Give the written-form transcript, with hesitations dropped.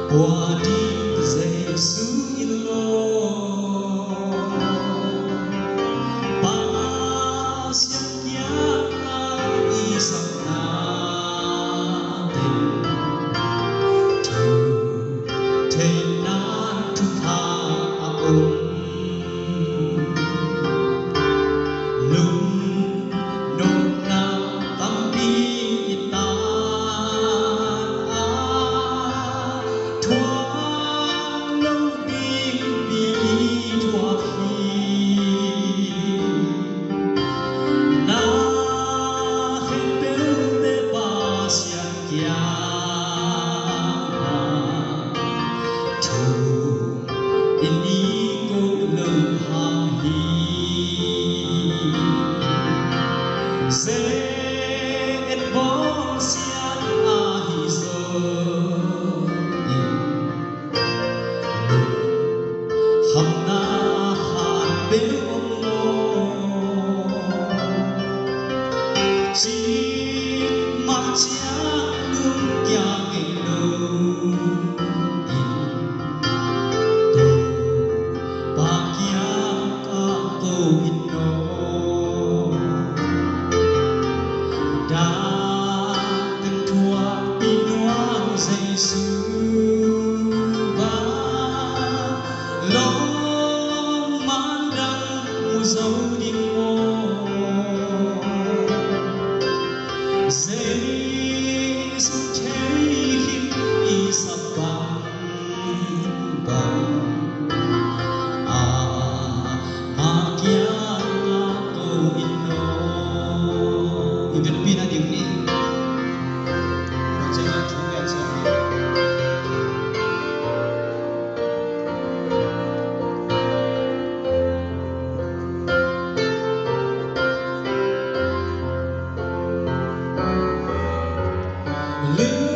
qua đi Giêsu in lo ba siang kia isang natin tu thế na tu tha ông lung nông na tâm bi ta thoáng lâu bi bi thoa khi na khen bêu te ba sian kia thu in đi cô lâu hàng hi Zet bong siat ahi so ham na han bêu ông mo chi ma chia lung kia cây lâu to ba kia ka tô in no đã từng thua pinoa Giêsu và lo man đăng mu dấu đi ngô Giêsu thấy him đi sắp bằng ma kia nga câu in no in Filipina ding ni Jangan juga sorry Lưu